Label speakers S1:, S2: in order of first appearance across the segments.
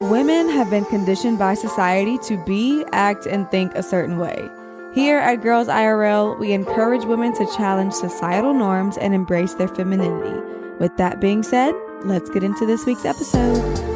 S1: Women have been conditioned by society to be, act, and think a certain way. Here at Girls IRL, we encourage women to challenge societal norms and embrace their femininity. With that being said, let's get into this week's episode.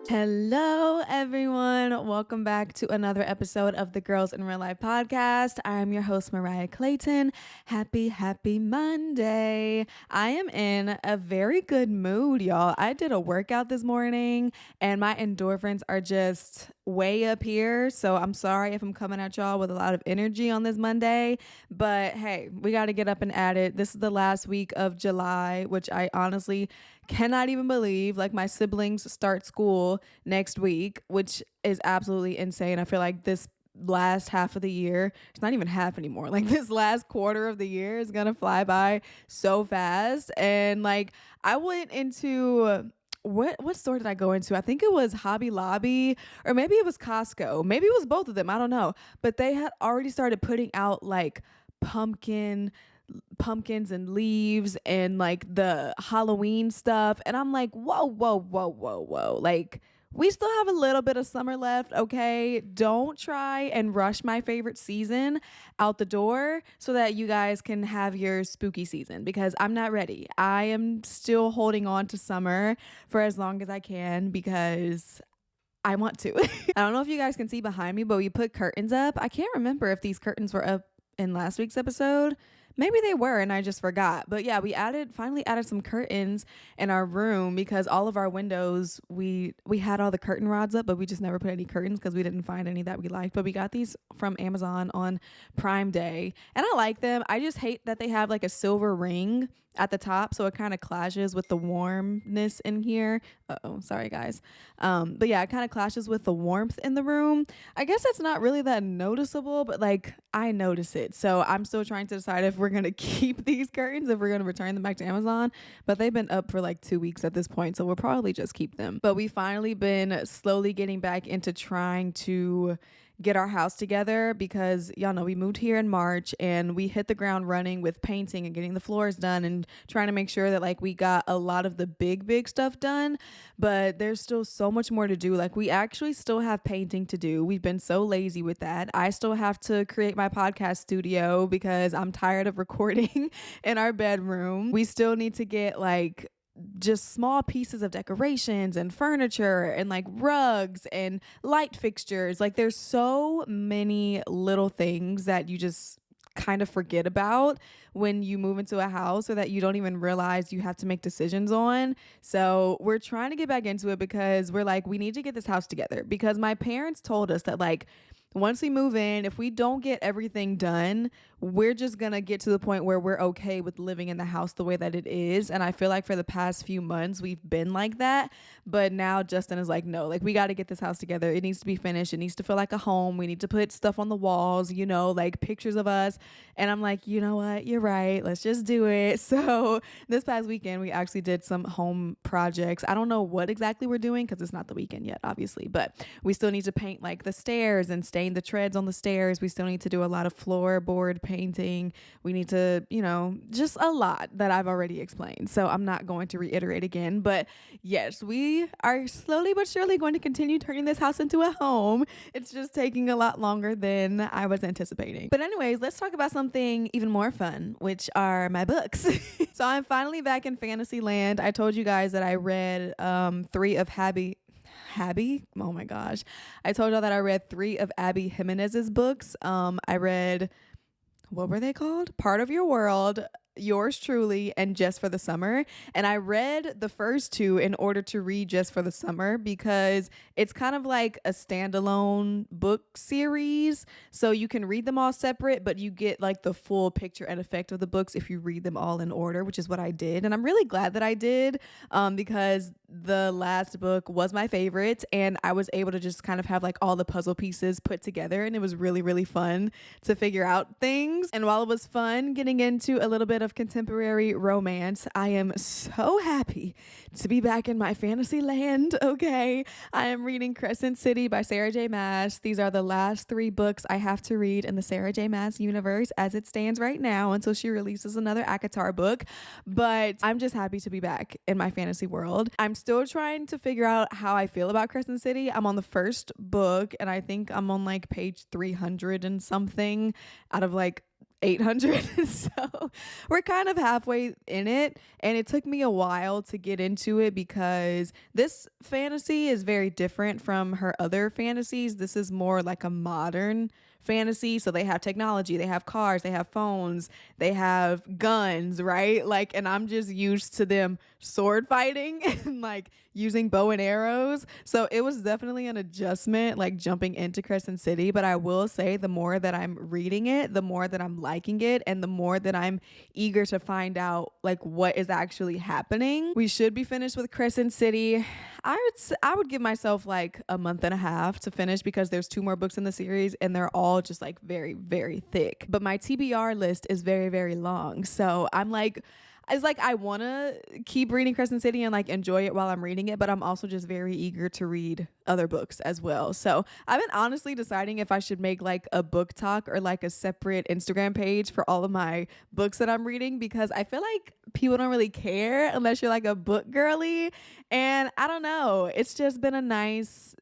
S1: Hello, everyone. Welcome back to another episode of the Girls in Real Life podcast. I am your host, Mariah Clayton. Happy Monday. I am in a very good mood, y'all. I did a workout this morning and my endorphins are just way up here. So I'm sorry if I'm coming at y'all with a lot of energy on this Monday, but hey, we got to get up and at it. This is the last week of July, which I honestly cannot even believe. Like, my siblings start school next week, which is absolutely insane. I feel like this last half of the year, it's not even half anymore, like this last quarter of the year is gonna fly by so fast. And like, I went into what store did I go into? I think it was Hobby Lobby, or maybe it was Costco. Maybe it was both of them, I don't know. But they had already started putting out like pumpkins and leaves and like the Halloween stuff. And I'm like, whoa. Like, we still have a little bit of summer left, okay? Don't try and rush my favorite season out the door so that you guys can have your spooky season, because I'm not ready. I am still holding on to summer for as long as I can because I want to. I don't know if you guys can see behind me, but we put curtains up. I can't remember if these curtains were up in last week's episode. Maybe they were and I just forgot. But yeah, we finally added some curtains in our room because all of our windows, we had all the curtain rods up, but we just never put any curtains because we didn't find any that we liked. But we got these from Amazon on Prime Day and I like them. I just hate that they have like a silver ring at the top, so it kind of clashes with the warmness in here. Sorry guys. But yeah, it kind of clashes with the warmth in the room. I guess it's not really that noticeable, but like, I notice it. So I'm still trying to decide if we're gonna keep these curtains, if we're gonna return them back to Amazon. But they've been up for like 2 weeks at this point, so we'll probably just keep them. But we finally been slowly getting back into trying to get our house together because y'all know we moved here in March and we hit the ground running with painting and getting the floors done and trying to make sure that like we got a lot of the big stuff done. But there's still so much more to do. Like, we actually still have painting to do. We've been so lazy with that. I still have to create my podcast studio because I'm tired of recording in our bedroom. We still need to get like just small pieces of decorations and furniture and like rugs and light fixtures. Like, there's so many little things that you just kind of forget about when you move into a house, or that you don't even realize you have to make decisions on. So we're trying to get back into it because we're like, we need to get this house together, because my parents told us that like, once we move in, if we don't get everything done, we're just gonna get to the point where we're okay with living in the house the way that it is. And I feel like for the past few months we've been like that, but now Justin is like, no, like, we got to get this house together. It needs to be finished. It needs to feel like a home. We need to put stuff on the walls, you know, like pictures of us. And I'm like, you know what, you're right, let's just do it. So this past weekend we actually did some home projects. I don't know what exactly we're doing because it's not the weekend yet, obviously, but we still need to paint like the stairs and stain the treads on the stairs. We still need to do a lot of floorboard painting. We need to, you know, just a lot that I've already explained. So I'm not going to reiterate again, but yes, we are slowly but surely going to continue turning this house into a home. It's just taking a lot longer than I was anticipating. But anyways, let's talk about something even more fun, which are my books. So I'm finally back in fantasy land. I told you guys that I read 3 of Abby. Oh my gosh. I told y'all that I read 3 of Abby Jimenez's books. I read, what were they called? Part of Your World, Yours Truly, and Just for the Summer. And I read the first 2 in order to read Just for the Summer because it's kind of like a standalone book series. So you can read them all separate, but you get like the full picture and effect of the books if you read them all in order, which is what I did. And I'm really glad that I did, because the last book was my favorite and I was able to just kind of have like all the puzzle pieces put together, and it was really fun to figure out things. And while it was fun getting into a little bit of of contemporary romance. I am so happy to be back in my fantasy land, okay? I am reading Crescent City by Sarah J. Maas. These are the last 3 books I have to read in the Sarah J. Maas universe as it stands right now until she releases another ACOTAR book. But I'm just happy to be back in my fantasy world. I'm still trying to figure out how I feel about Crescent City. I'm on the first book, and I think I'm on like page 300 and something out of like 800. So we're kind of halfway in it, and it took me a while to get into it because this fantasy is very different from her other fantasies. This is more like a modern fantasy. So they have technology, they have cars, they have phones, they have guns, right? Like, and I'm just used to them sword fighting and like using bow and arrows. So it was definitely an adjustment, like jumping into Crescent City. But I will say the more that I'm reading it, the more that I'm liking it, and the more that I'm eager to find out like what is actually happening. We should be finished with Crescent City. I would give myself like a month and a half to finish because there's 2 more books in the series and they're all just like very, very thick. But my TBR list is very, very long. So I'm like, it's like I want to keep reading Crescent City and like enjoy it while I'm reading it, but I'm also just very eager to read other books as well. So I've been honestly deciding if I should make like a book talk or like a separate Instagram page for all of my books that I'm reading, because I feel like people don't really care unless you're like a book girly. And I don't know, it's just been a nice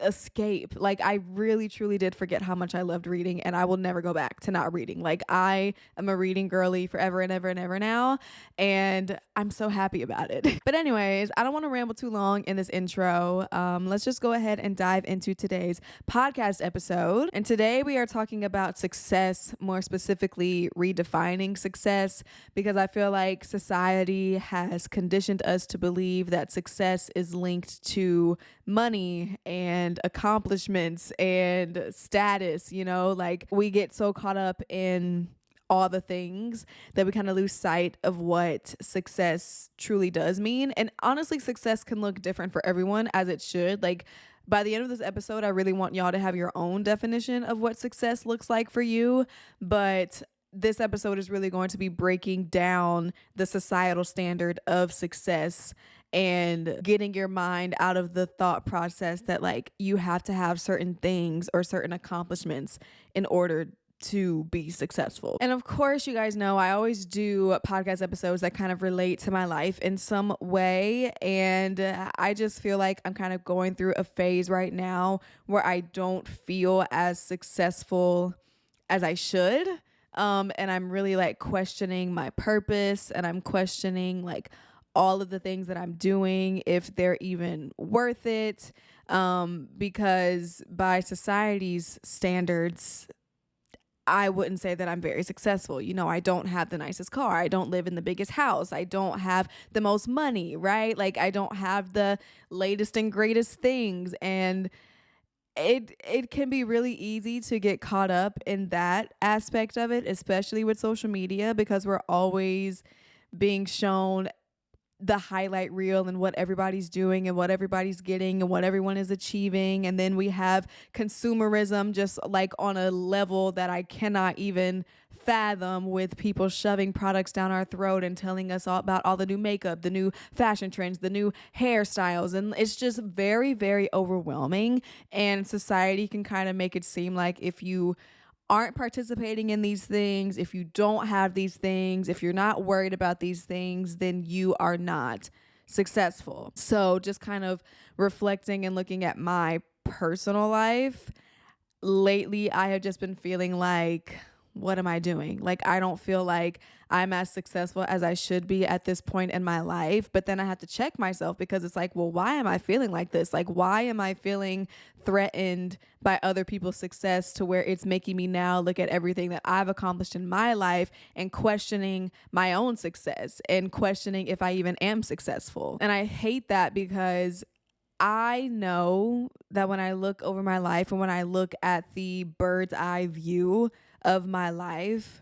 S1: escape. Like I really truly did forget how much I loved reading, and I will never go back to not reading. Like I am a reading girly forever and ever and ever now, and I'm so happy about it. But anyways, I don't want to ramble too long in this intro. Let's just go ahead and dive into today's podcast episode. And today we are talking about success, more specifically redefining success, because I feel like society has conditioned us to believe that success is linked to money and accomplishments and status. You know, like we get so caught up in all the things that we kind of lose sight of what success truly does mean. And honestly, success can look different for everyone, as it should. Like by the end of this episode, I really want y'all to have your own definition of what success looks like for you. But this episode is really going to be breaking down the societal standard of success and getting your mind out of the thought process that like you have to have certain things or certain accomplishments in order to be successful. And of course, you guys know I always do podcast episodes that kind of relate to my life in some way. And I just feel like I'm kind of going through a phase right now where I don't feel as successful as I should. And I'm really like questioning my purpose, and I'm questioning like all of the things that I'm doing, if they're even worth it. Because by society's standards, I wouldn't say that I'm very successful. You know, I don't have the nicest car. I don't live in the biggest house. I don't have the most money, right? Like I don't have the latest and greatest things. And it can be really easy to get caught up in that aspect of it, especially with social media, because we're always being shown the highlight reel and what everybody's doing and what everybody's getting and what everyone is achieving. And then we have consumerism just like on a level that I cannot even fathom, with people shoving products down our throat and telling us all about all the new makeup, the new fashion trends, the new hairstyles. And it's just very, very overwhelming. And society can kind of make it seem like if you aren't participating in these things, if you don't have these things, if you're not worried about these things, then you are not successful. So just kind of reflecting and looking at my personal life, lately I have just been feeling like, what am I doing? Like, I don't feel like I'm as successful as I should be at this point in my life. But then I have to check myself, because it's like, well, why am I feeling like this? Like, why am I feeling threatened by other people's success to where it's making me now look at everything that I've accomplished in my life and questioning my own success and questioning if I even am successful? And I hate that, because I know that when I look over my life and when I look at the bird's eye view of my life,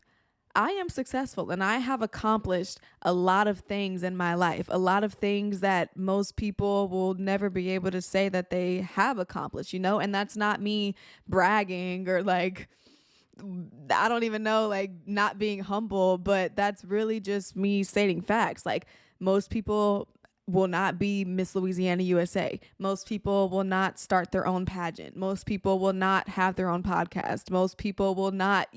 S1: I am successful and I have accomplished a lot of things in my life, a lot of things that most people will never be able to say that they have accomplished, you know? And that's not me bragging or like, I don't even know, like, not being humble, but that's really just me stating facts. Like, most people will not be Miss Louisiana USA. Most people will not start their own pageant. Most people will not have their own podcast. Most people will not,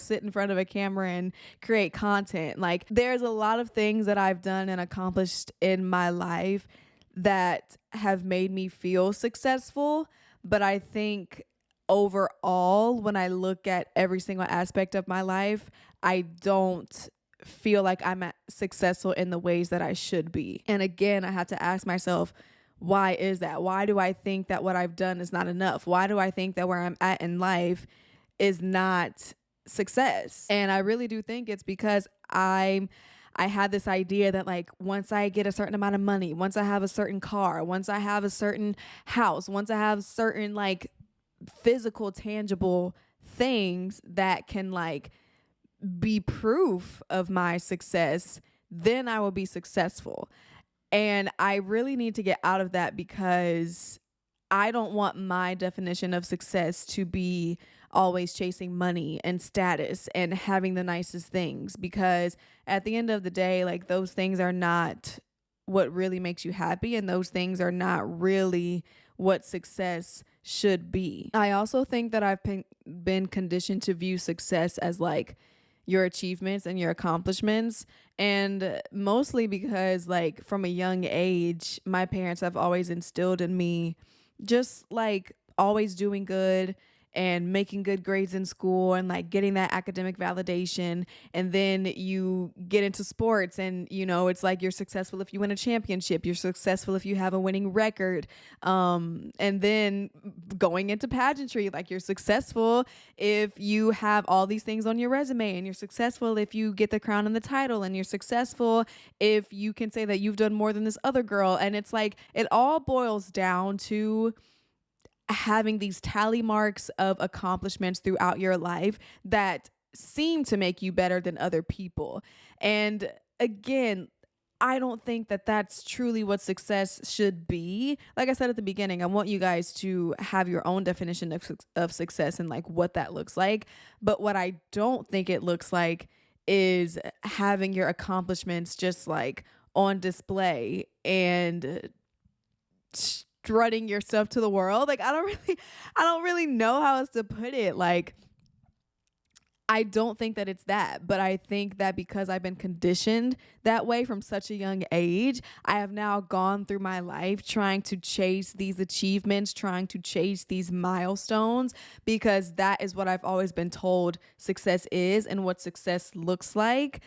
S1: sit in front of a camera and create content. Like, there's a lot of things that I've done and accomplished in my life that have made me feel successful. But I think overall, when I look at every single aspect of my life, I don't feel like I'm successful in the ways that I should be. And again, I have to ask myself, why is that? Why do I think that what I've done is not enough? Why do I think that where I'm at in life is not success? And I really do think it's because I had this idea that, like, once I get a certain amount of money, once I have a certain car, once I have a certain house, once I have certain, like, physical, tangible things that can, like, be proof of my success, then I will be successful. And I really need to get out of that, because I don't want my definition of success to be always chasing money and status and having the nicest things, because at the end of the day, like, those things are not what really makes you happy, and those things are not really what success should be. I also think that I've been conditioned to view success as, like, your achievements and your accomplishments. And mostly because, like, from a young age, my parents have always instilled in me just, like, always doing good and making good grades in school and, like, getting that academic validation. And then you get into sports and, it's like you're successful if you win a championship. You're successful if you have a winning record. And then going into pageantry, like, you're successful if you have all these things on your resume, and you're successful if you get the crown and the title, and you're successful if you can say that you've done more than this other girl. And it's like, it all boils down to having these tally marks of accomplishments throughout your life that seem to make you better than other people. And again, I don't think that that's truly what success should be. Like I said at the beginning, I want you guys to have your own definition of success and, like, what that looks like. But what I don't think it looks like is having your accomplishments just, like, on display and strutting yourself to the world. Like, I don't really know how else to put it. Like, I don't think that it's that, but I think that because I've been conditioned that way from such a young age, I have now gone through my life trying to chase these achievements, trying to chase these milestones, because that is what I've always been told success is and what success looks like.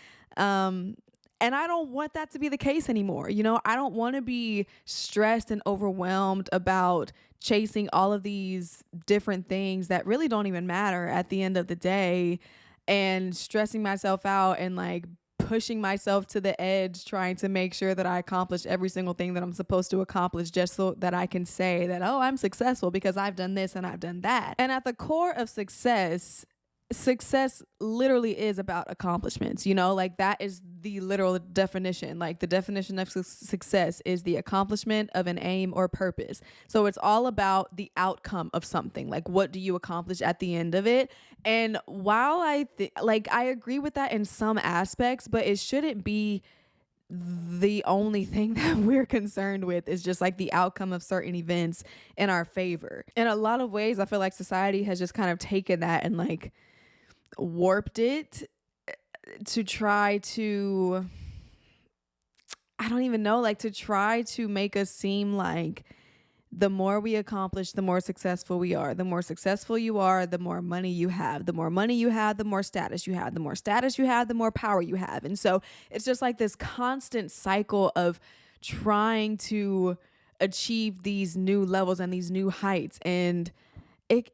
S1: And I don't want that to be the case anymore. I don't want to be stressed and overwhelmed about chasing all of these different things that really don't even matter at the end of the day, and stressing myself out and, like, pushing myself to the edge, trying to make sure that I accomplish every single thing that I'm supposed to accomplish, just so that I can say that, oh, I'm successful because I've done this and I've done that. And at the core of success literally is about accomplishments. Like, that is the literal definition. Like, the definition of success is the accomplishment of an aim or purpose. So it's all about the outcome of something. Like, what do you accomplish at the end of it? And while I agree with that in some aspects, but it shouldn't be the only thing that we're concerned with, is just, like, the outcome of certain events in our favor. In a lot of ways, I feel like society has just kind of taken that and, like, warped it to try to, I don't even know, like, to try to make us seem like the more we accomplish, the more successful we are. The more successful you are, the more money you have. The more money you have, the more status you have. The more status you have, the more power you have. And so it's just like this constant cycle of trying to achieve these new levels and these new heights. And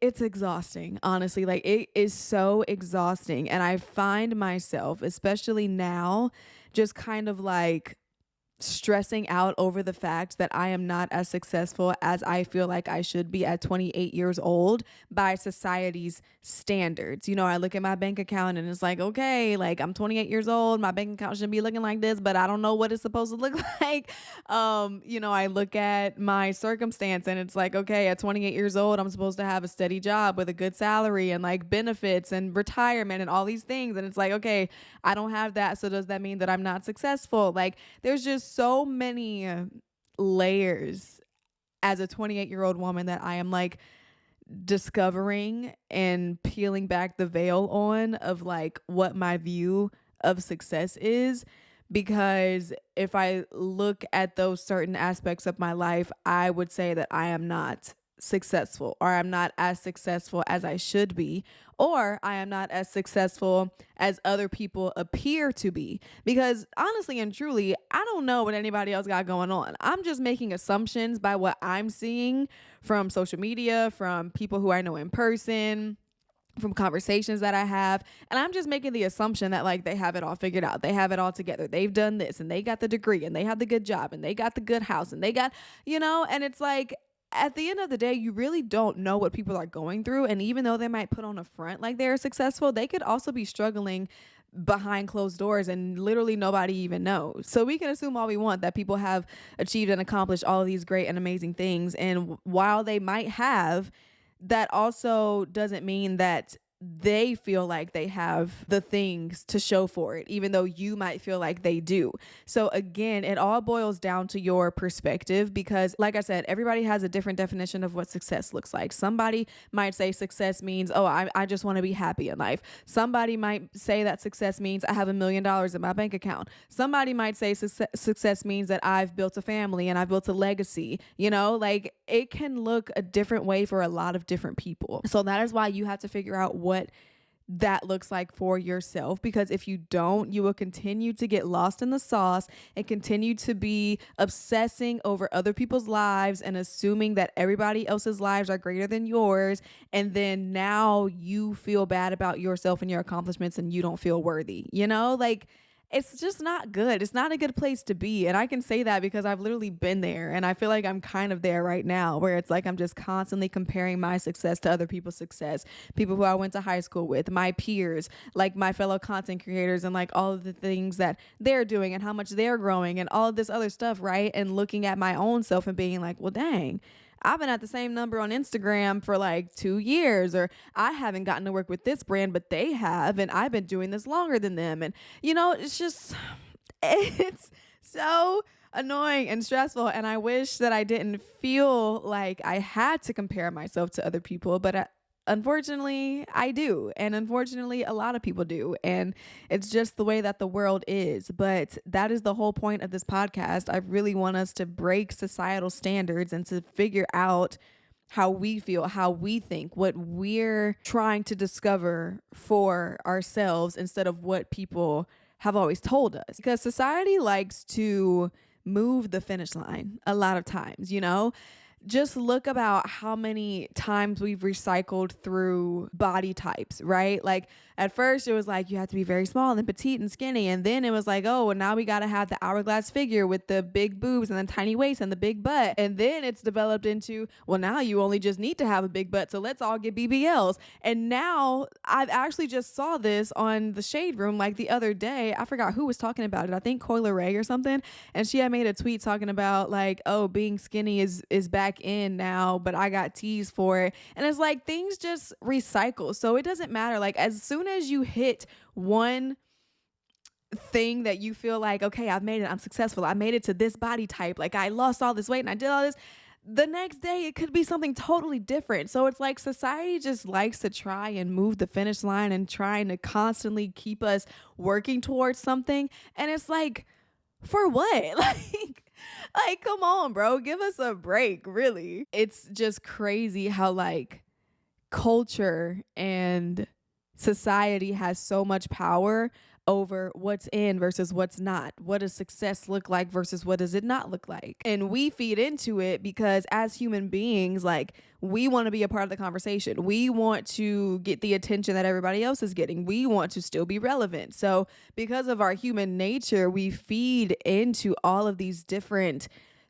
S1: it's exhausting, honestly. Like, it is so exhausting. And I find myself, especially now, just kind of, like, stressing out over the fact that I am not as successful as I feel like I should be at 28 years old by society's standards. I look at my bank account and it's like, okay, like I'm 28 years old, my bank account should be looking like this, but I don't know what it's supposed to look like. I look at my circumstance and it's like, okay, at 28 years old, I'm supposed to have a steady job with a good salary and like benefits and retirement and all these things. And it's like, okay, I don't have that. So does that mean that I'm not successful? Like there's just so many layers as a 28-year-old woman that I am like discovering and peeling back the veil on of like what my view of success is. Because if I look at those certain aspects of my life, I would say that I am not successful, or I'm not as successful as I should be, or I am not as successful as other people appear to be. Because honestly and truly, I don't know what anybody else got going on. I'm just making assumptions by what I'm seeing from social media, from people who I know in person, from conversations that I have. And I'm just making the assumption that like they have it all figured out. They have it all together. They've done this and they got the degree and they have the good job and they got the good house and they got, and it's like, at the end of the day, you really don't know what people are going through. And even though they might put on a front like they're successful, they could also be struggling behind closed doors and literally nobody even knows. So we can assume all we want that people have achieved and accomplished all of these great and amazing things. And while they might have, that also doesn't mean that they feel like they have the things to show for it, even though you might feel like they do. So again, it all boils down to your perspective, because like I said, everybody has a different definition of what success looks like. Somebody might say success means, oh, I just want to be happy in life. Somebody might say that success means I have $1 million in my bank account. Somebody might say success means that I've built a family and I've built a legacy. Like it can look a different way for a lot of different people. So that is why you have to figure out what that looks like for yourself, because if you don't, you will continue to get lost in the sauce and continue to be obsessing over other people's lives and assuming that everybody else's lives are greater than yours. And then now you feel bad about yourself and your accomplishments and you don't feel worthy, like it's just not good. It's not a good place to be. And I can say that because I've literally been there, and I feel like I'm kind of there right now, where it's like I'm just constantly comparing my success to other people's success, people who I went to high school with, my peers, like my fellow content creators, and like all of the things that they're doing and how much they're growing and all of this other stuff, right? And looking at my own self and being like, well, dang, I've been at the same number on Instagram for like 2 years, or I haven't gotten to work with this brand, but they have, and I've been doing this longer than them. And, it's just, it's so annoying and stressful. And I wish that I didn't feel like I had to compare myself to other people, but unfortunately, I do. And unfortunately, a lot of people do. And it's just the way that the world is. But that is the whole point of this podcast. I really want us to break societal standards and to figure out how we feel, how we think, what we're trying to discover for ourselves instead of what people have always told us. Because society likes to move the finish line a lot of times, Just look about how many times we've recycled through body types, right? Like at first it was like you have to be very small and petite and skinny. And then it was like, oh, well, now we got to have the hourglass figure with the big boobs and the tiny waist and the big butt. And then it's developed into, well, now you only just need to have a big butt. So let's all get BBLs. And now I've actually just saw this on the Shade Room like the other day. I forgot who was talking about it. I think Coyle Ray or something. And she had made a tweet talking about like, oh, being skinny is back in now, but I got teased for it. And it's like things just recycle. So it doesn't matter. Like as soon as you hit one thing that you feel like, okay, I've made it, I'm successful, I made it to this body type, like I lost all this weight and I did all this, the next day it could be something totally different. So it's like society just likes to try and move the finish line and trying to constantly keep us working towards something. And it's like, for what? Like, come on, bro. Give us a break, really. It's just crazy how like culture and society has so much power over what's in versus what's not. What does success look like versus what does it not look like? And we feed into it because as human beings, like, we want to be a part of the conversation. We want to get the attention that everybody else is getting. We want to still be relevant. So because of our human nature, we feed into all of these different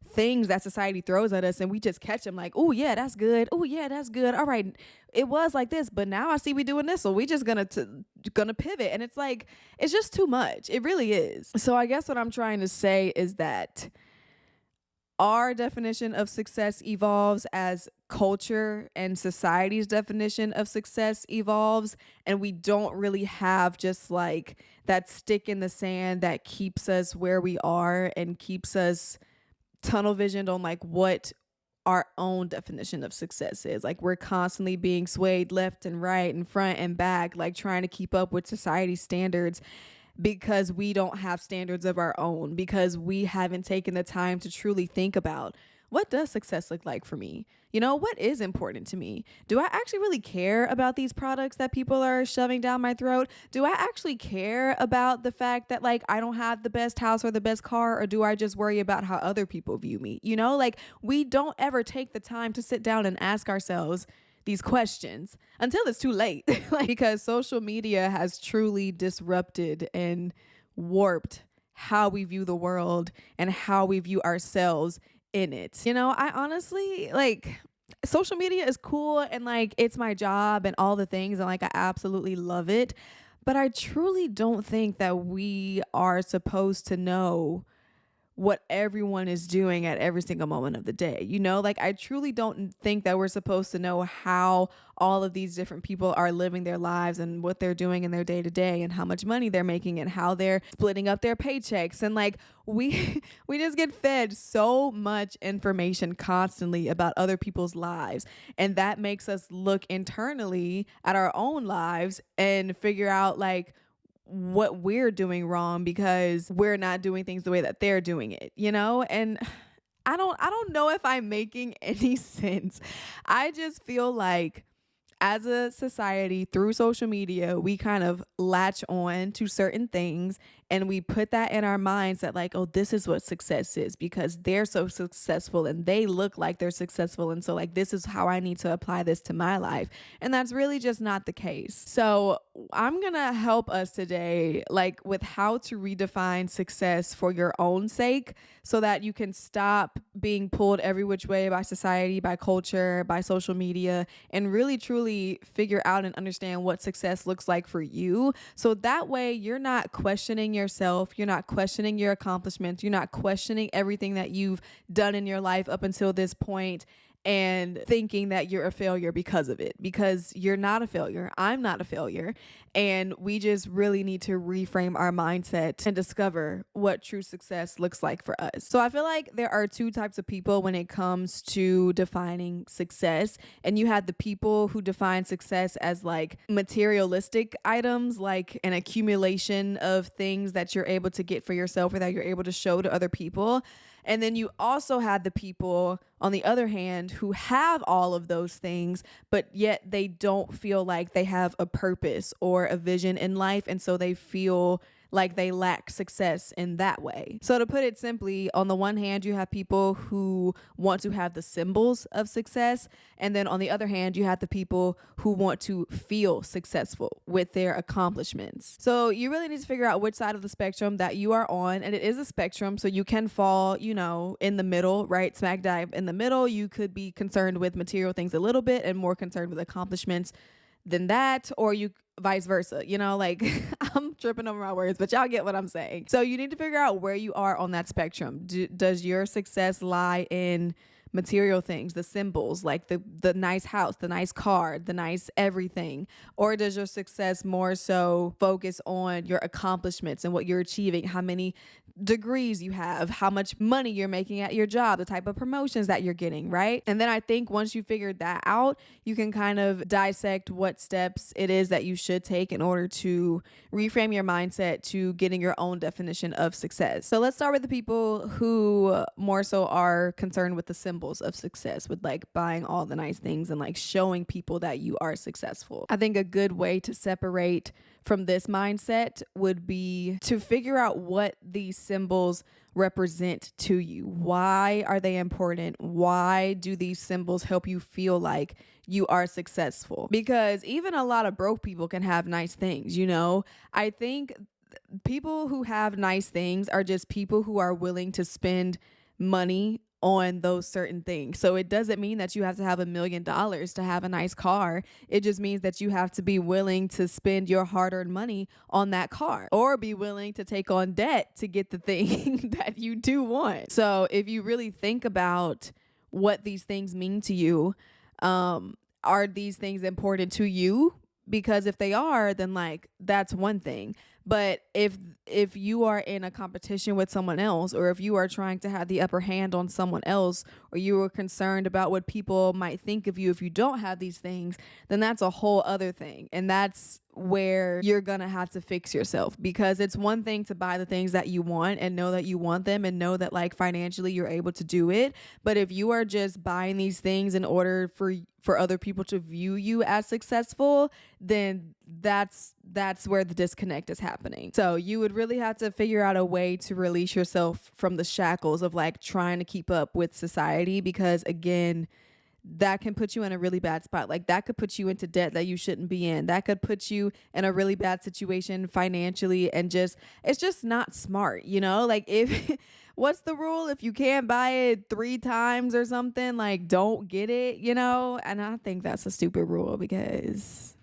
S1: things that society throws at us, and we just catch them like, oh yeah, that's good. Oh yeah, that's good. All right, it was like this, but now I see we doing this, so we just gonna pivot. And it's like, it's just too much. It really is. So I guess what I'm trying to say is that our definition of success evolves as culture and society's definition of success evolves, and we don't really have just like that stick in the sand that keeps us where we are and keeps us tunnel visioned on like what our own definition of success is. Like, we're constantly being swayed left and right and front and back, like trying to keep up with society's standards because we don't have standards of our own, because we haven't taken the time to truly think about, what does success look like for me? You know, what is important to me? Do I actually really care about these products that people are shoving down my throat? Do I actually care about the fact that like I don't have the best house or the best car, or do I just worry about how other people view me? You know, like, we don't ever take the time to sit down and ask ourselves these questions until it's too late. Like, because social media has truly disrupted and warped how we view the world and how we view ourselves in it. You know, I honestly, like, social media is cool and like it's my job and all the things, and like I absolutely love it, but I truly don't think that we are supposed to know what everyone is doing at every single moment of the day. You know, like, I truly don't think that we're supposed to know how all of these different people are living their lives and what they're doing in their day to day and how much money they're making and how they're splitting up their paychecks. And like, we just get fed so much information constantly about other people's lives, and that makes us look internally at our own lives and figure out like what we're doing wrong because we're not doing things the way that they're doing it, you know? And I don't know if I'm making any sense. I just feel like as a society, through social media, we kind of latch on to certain things and we put that in our minds that like, oh, this is what success is because they're so successful and they look like they're successful. And so like, this is how I need to apply this to my life. And that's really just not the case. So I'm going to help us today, like, with how to redefine success for your own sake so that you can stop being pulled every which way by society, by culture, by social media, and really truly figure out and understand what success looks like for you. So that way you're not questioning yourself, you're not questioning your accomplishments, you're not questioning everything that you've done in your life up until this point and thinking that you're a failure because of it, because you're not a failure. I'm not a failure. And we just really need to reframe our mindset and discover what true success looks like for us. So I feel like there are two types of people when it comes to defining success. And you have the people who define success as like materialistic items, like an accumulation of things that you're able to get for yourself or that you're able to show to other people. And then you also have the people, on the other hand, who have all of those things, but yet they don't feel like they have a purpose or a vision in life. And so they feel like they lack success in that way. So to put it simply, on the one hand, you have people who want to have the symbols of success. And then on the other hand, you have the people who want to feel successful with their accomplishments. So you really need to figure out which side of the spectrum that you are on. And it is a spectrum. So you can fall, you know, in the middle, right? Smack dab in the middle. You could be concerned with material things a little bit and more concerned with accomplishments than that, or you vice versa, you know, like I'm tripping over my words, but y'all get what I'm saying. So you need to figure out where you are on that spectrum. Does your success lie in material things, the symbols, like the nice house, the nice car, the nice everything? Or does your success more so focus on your accomplishments and what you're achieving, how many degrees you have, how much money you're making at your job, the type of promotions that you're getting, right? And then I think once you figure that out, you can kind of dissect what steps it is that you should take in order to reframe your mindset to getting your own definition of success. So let's start with the people who more so are concerned with the symbols of success, with like buying all the nice things and like showing people that you are successful. I think a good way to separate from this mindset would be to figure out what these symbols represent to you. Why are they important? Why do these symbols help you feel like you are successful? Because even a lot of broke people can have nice things, you know? I think people who have nice things are just people who are willing to spend money on those certain things. So it doesn't mean that you have to have $1 million to have a nice car. It just means that you have to be willing to spend your hard-earned money on that car, or be willing to take on debt to get the thing that you do want. So if you really think about what these things mean to you, are these things important to you? Because if they are, then like that's one thing. But if you are in a competition with someone else, or if you are trying to have the upper hand on someone else, or you are concerned about what people might think of you if you don't have these things, then that's a whole other thing. And that's where you're gonna have to fix yourself, because it's one thing to buy the things that you want and know that you want them and know that like financially you're able to do it. But if you are just buying these things in order for other people to view you as successful, then that's where the disconnect is happening. So you would really have to figure out a way to release yourself from the shackles of like trying to keep up with society, because again, that can put you in a really bad spot. Like that could put you into debt that you shouldn't be in. That could put you in a really bad situation financially, and just, it's just not smart, you know? Like if what's the rule? If you can't buy it 3 times or something, like don't get it, you know? And I think that's a stupid rule, because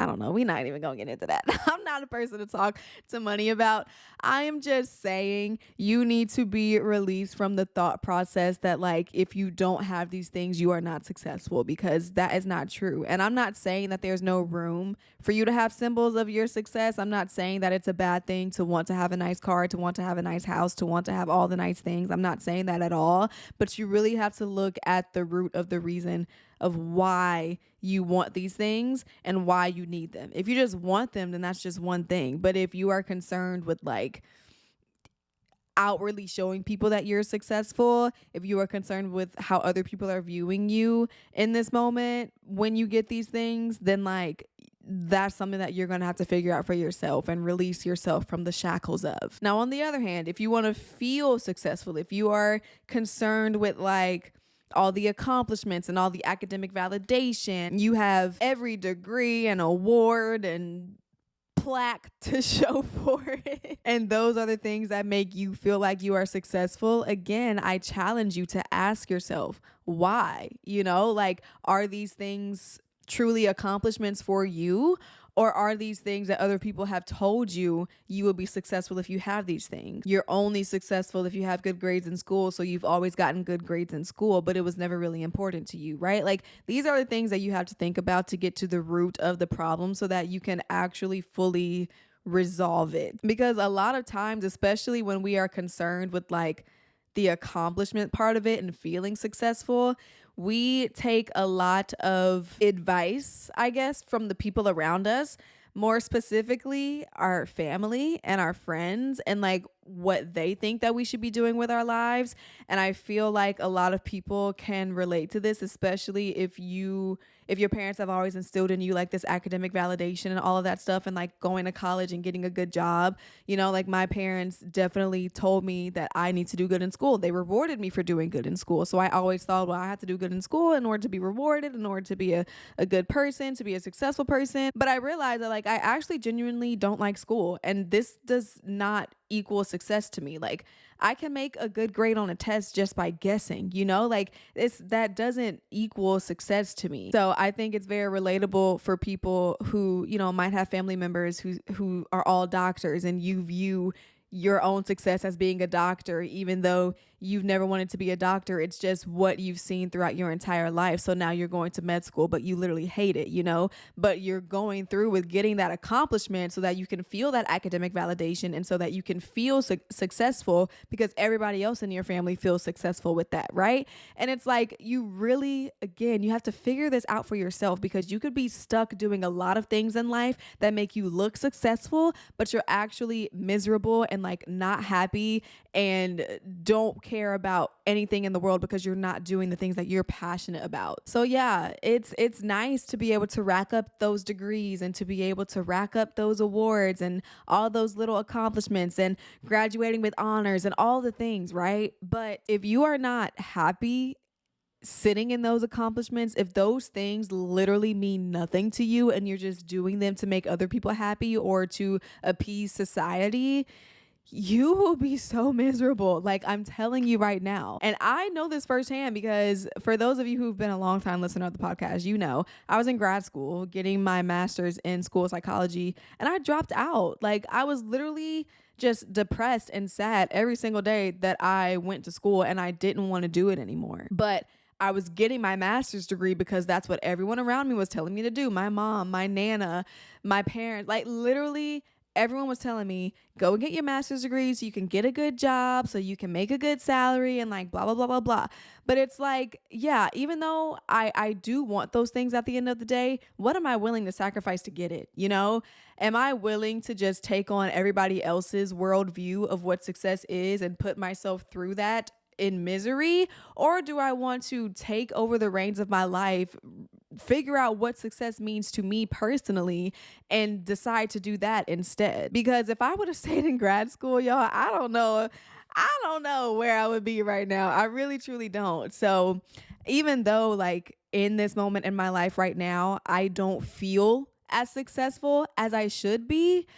S1: I don't know. We're not even going to get into that. I'm not a person to talk to money about. I am just saying you need to be released from the thought process that like, if you don't have these things, you are not successful, because that is not true. And I'm not saying that there's no room for you to have symbols of your success. I'm not saying that it's a bad thing to want to have a nice car, to want to have a nice house, to want to have all the nice things. I'm not saying that at all. But you really have to look at the root of the reason of why you want these things and why you need them. If you just want them, then that's just one thing. But if you are concerned with like outwardly showing people that you're successful, if you are concerned with how other people are viewing you in this moment when you get these things, then like that's something that you're going to have to figure out for yourself and release yourself from the shackles of. Now, on the other hand, if you want to feel successful, if you are concerned with like all the accomplishments and all the academic validation, you have every degree and award and plaque to show for it, and those are the things that make you feel like you are successful, again, I challenge you to ask yourself why. You know, like, are these things truly accomplishments for you? Or are these things that other people have told you you will be successful if you have these things? You're only successful if you have good grades in school, so you've always gotten good grades in school, but it was never really important to you, right? Like, these are the things that you have to think about to get to the root of the problem so that you can actually fully resolve it. Because a lot of times, especially when we are concerned with like the accomplishment part of it and feeling successful, we take a lot of advice, I guess, from the people around us, more specifically our family and our friends, and like what they think that we should be doing with our lives. And I feel like a lot of people can relate to this, especially if your parents have always instilled in you like this academic validation and all of that stuff, and like going to college and getting a good job. You know, like my parents definitely told me that I need to do good in school. They rewarded me for doing good in school. So I always thought, well, I have to do good in school in order to be rewarded, in order to be a good person, to be a successful person. But I realized that like I actually genuinely don't like school, and this does not equal success to me. Like, I can make a good grade on a test just by guessing, you know, like that doesn't equal success to me. So I think it's very relatable for people who, you know, might have family members who are all doctors, and you view your own success as being a doctor, even though you've never wanted to be a doctor. It's just what you've seen throughout your entire life. So now you're going to med school, but you literally hate it, but you're going through with getting that accomplishment so that you can feel that academic validation and so that you can feel successful because everybody else in your family feels successful with that, right? And it's like you really, again, you have to figure this out for yourself because you could be stuck doing a lot of things in life that make you look successful, but you're actually miserable and like not happy and don't care about anything in the world because you're not doing the things that you're passionate about. So yeah, it's nice to be able to rack up those degrees and to be able to rack up those awards and all those little accomplishments and graduating with honors and all the things, right? But if you are not happy sitting in those accomplishments, if those things literally mean nothing to you and you're just doing them to make other people happy or to appease society, you will be so miserable. Like, I'm telling you right now. And I know this firsthand because for those of you who've been a long time listener of the podcast, I was in grad school getting my master's in school psychology and I dropped out. Like, I was literally just depressed and sad every single day that I went to school and I didn't want to do it anymore. But I was getting my master's degree because that's what everyone around me was telling me to do. My mom, my nana, my parents, like literally everyone was telling me, go and get your master's degree so you can get a good job, so you can make a good salary and like blah, blah, blah, blah, blah. But it's like, yeah, even though I do want those things at the end of the day, what am I willing to sacrifice to get it? Am I willing to just take on everybody else's worldview of what success is and put myself through that in misery? Or do I want to take over the reins of my life, figure out what success means to me personally and decide to do that instead? Because if I would have stayed in grad school, y'all, I don't know where I would be right now. I really truly don't. So even though like in this moment in my life right now, I don't feel as successful as I should be,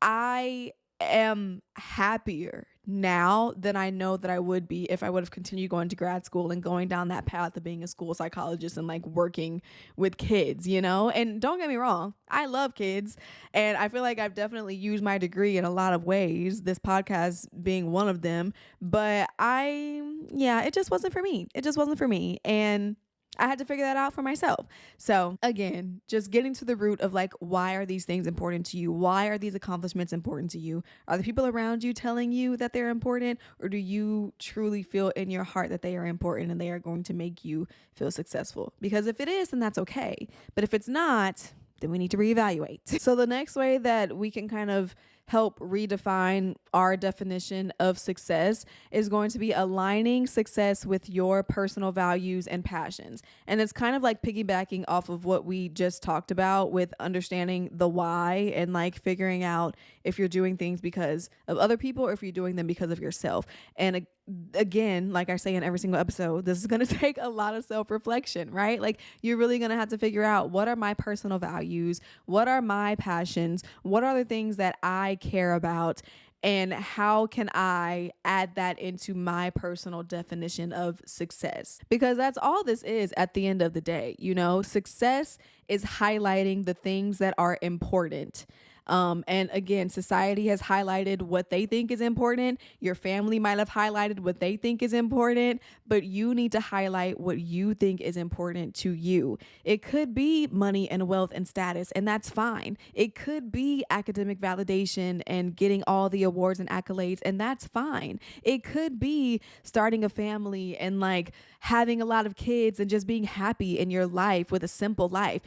S1: I am happier now than I know that I would be if I would have continued going to grad school and going down that path of being a school psychologist and like working with kids, And don't get me wrong, I love kids and I feel like I've definitely used my degree in a lot of ways, this podcast being one of them, but it just wasn't for me. It just wasn't for me. And I had to figure that out for myself. So again, just getting to the root of like, why are these things important to you? Why are these accomplishments important to you? Are the people around you telling you that they're important? Or do you truly feel in your heart that they are important and they are going to make you feel successful? Because if it is, then that's okay. But if it's not, then we need to reevaluate. So the next way that we can kind of help redefine our definition of success is going to be aligning success with your personal values and passions. And it's kind of like piggybacking off of what we just talked about with understanding the why and like figuring out if you're doing things because of other people or if you're doing them because of yourself. And again, like I say in every single episode, this is going to take a lot of self-reflection, right? Like you're really going to have to figure out, what are my personal values? What are my passions? What are the things that I care about? And how can I add that into my personal definition of success? Because that's all this is at the end of the day. Success is highlighting the things that are important. And again, society has highlighted what they think is important. Your family might have highlighted what they think is important, but you need to highlight what you think is important to you. It could be money and wealth and status, and that's fine. It could be academic validation and getting all the awards and accolades, and that's fine. It could be starting a family and like having a lot of kids and just being happy in your life with a simple life.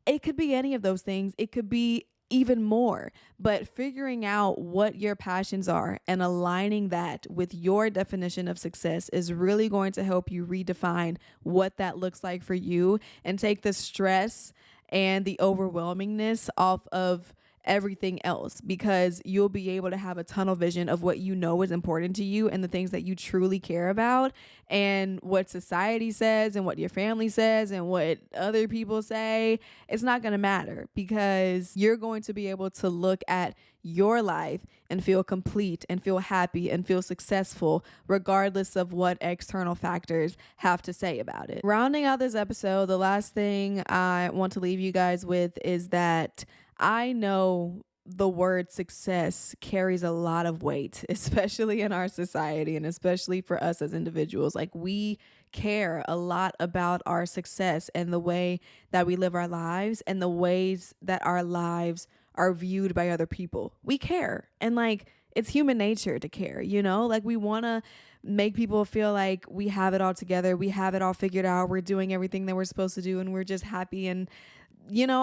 S1: It could be any of those things. It could be even more, but figuring out what your passions are and aligning that with your definition of success is really going to help you redefine what that looks like for you and take the stress and the overwhelmingness off of everything else, because you'll be able to have a tunnel vision of what you know is important to you and the things that you truly care about, and what society says and what your family says and what other people say. It's not going to matter, because you're going to be able to look at your life and feel complete and feel happy and feel successful regardless of what external factors have to say about it. Rounding out this episode, the last thing I want to leave you guys with is that I know the word success carries a lot of weight, especially in our society and especially for us as individuals. Like, we care a lot about our success and the way that we live our lives and the ways that our lives are viewed by other people. We care. And like, it's human nature to care, like we want to make people feel like we have it all together. We have it all figured out. We're doing everything that we're supposed to do and we're just happy and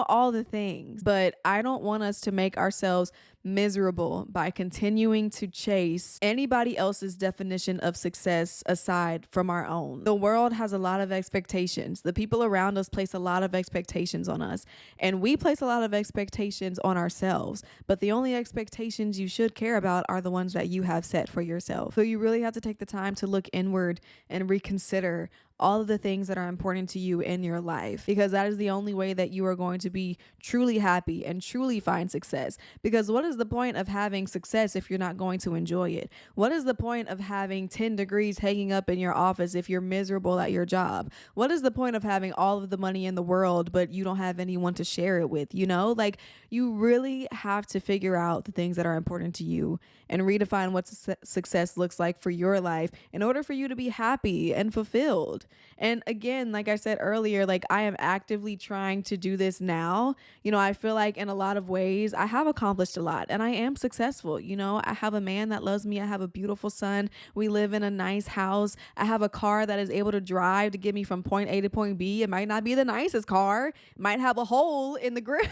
S1: all the things. But I don't want us to make ourselves miserable by continuing to chase anybody else's definition of success aside from our own. The world has a lot of expectations. The people around us place a lot of expectations on us, and we place a lot of expectations on ourselves. But the only expectations you should care about are the ones that you have set for yourself. So you really have to take the time to look inward and reconsider all of the things that are important to you in your life, because that is the only way that you are going to be truly happy and truly find success. Because what is the point of having success if you're not going to enjoy it? What is the point of having 10 degrees hanging up in your office if you're miserable at your job? What is the point of having all of the money in the world but you don't have anyone to share it with? Like, you really have to figure out the things that are important to you and redefine what success looks like for your life in order for you to be happy and fulfilled. And again, like I said earlier, like, I am actively trying to do this now. I feel like in a lot of ways I have accomplished a lot and I am successful. I have a man that loves me. I have a beautiful son. We live in a nice house. I have a car that is able to drive to get me from point A to point B. It might not be the nicest car. It might have a hole in the grill.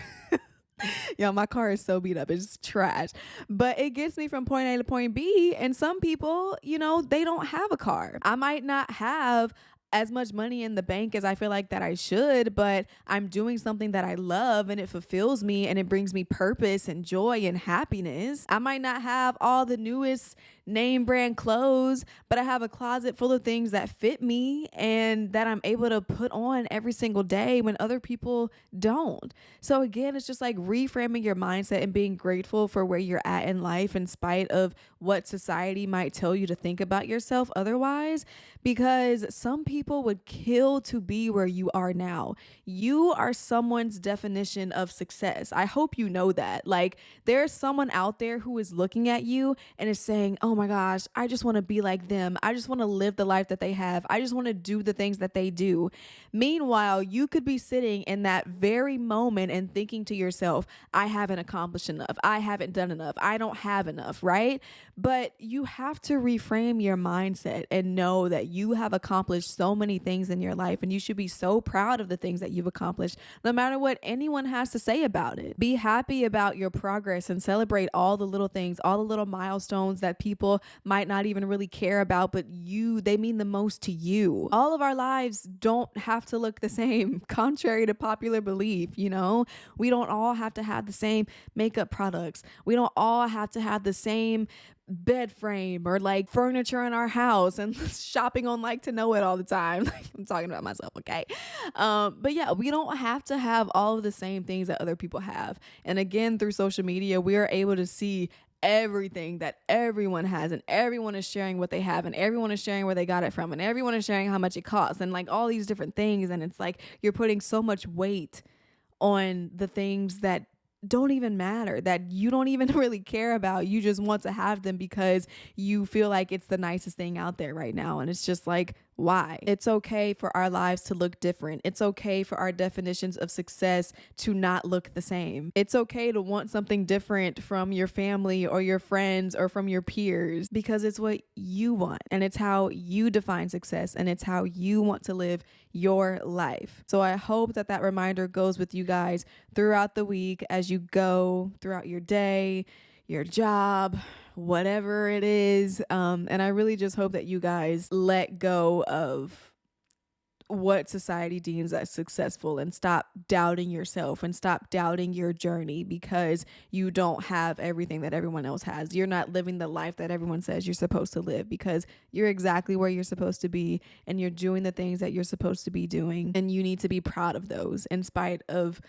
S1: Yo, my car is so beat up. It's trash. But it gets me from point A to point B. And some people, they don't have a car. I might not have as much money in the bank as I feel like that I should, but I'm doing something that I love and it fulfills me and it brings me purpose and joy and happiness. I might not have all the newest name brand clothes, but I have a closet full of things that fit me and that I'm able to put on every single day when other people don't. So again, it's just like reframing your mindset and being grateful for where you're at in life in spite of what society might tell you to think about yourself otherwise, because some people would kill to be where you are now. You are someone's definition of success. I hope you know that. Like, there's someone out there who is looking at you and is saying, oh my gosh, I just want to be like them. I just want to live the life that they have. I just want to do the things that they do. Meanwhile, you could be sitting in that very moment and thinking to yourself, I haven't accomplished enough. I haven't done enough. I don't have enough, right? But you have to reframe your mindset and know that you have accomplished so many things in your life and you should be so proud of the things that you've accomplished, no matter what anyone has to say about it. Be happy about your progress and celebrate all the little things, all the little milestones that people might not even really care about, but they mean the most to you. All of our lives don't have to look the same, contrary to popular belief. We don't all have to have the same makeup products. We don't all have to have the same bed frame or like furniture in our house and shopping on like to know it all the time. I'm talking about myself, okay? But yeah, we don't have to have all of the same things that other people have. And again, through social media, we are able to see everything that everyone has, and everyone is sharing what they have, and everyone is sharing where they got it from, and everyone is sharing how much it costs, and like all these different things. And it's like you're putting so much weight on the things that don't even matter, that you don't even really care about. You just want to have them because you feel like it's the nicest thing out there right now. And it's just like, why? It's okay for our lives to look different. It's okay for our definitions of success to not look the same. It's okay to want something different from your family or your friends or from your peers, because it's what you want and it's how you define success and it's how you want to live your life. So I hope that that reminder goes with you guys throughout the week as you go throughout your day, your job, whatever it is. And I really just hope that you guys let go of what society deems as successful and stop doubting yourself and stop doubting your journey because you don't have everything that everyone else has. You're not living the life that everyone says you're supposed to live, because you're exactly where you're supposed to be and you're doing the things that you're supposed to be doing, and you need to be proud of those in spite of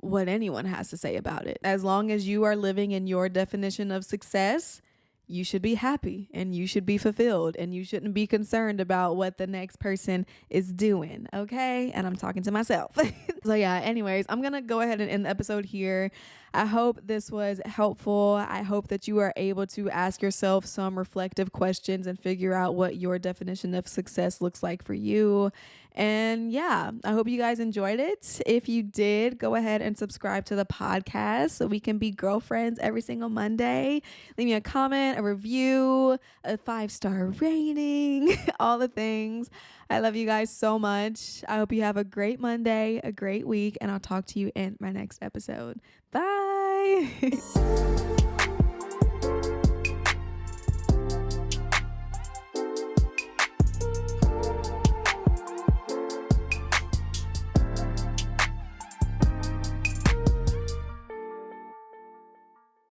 S1: what anyone has to say about it. As long as you are living in your definition of success, you should be happy and you should be fulfilled and you shouldn't be concerned about what the next person is doing. Okay. And I'm talking to myself. So yeah, anyways, I'm going to go ahead and end the episode here. I hope this was helpful. I hope that you are able to ask yourself some reflective questions and figure out what your definition of success looks like for you. And yeah, I hope you guys enjoyed it. If you did, go ahead and subscribe to the podcast so we can be girlfriends every single Monday. Leave me a comment, a review, a 5-star rating, all the things. I love you guys so much. I hope you have a great Monday, a great week, and I'll talk to you in my next episode. Bye.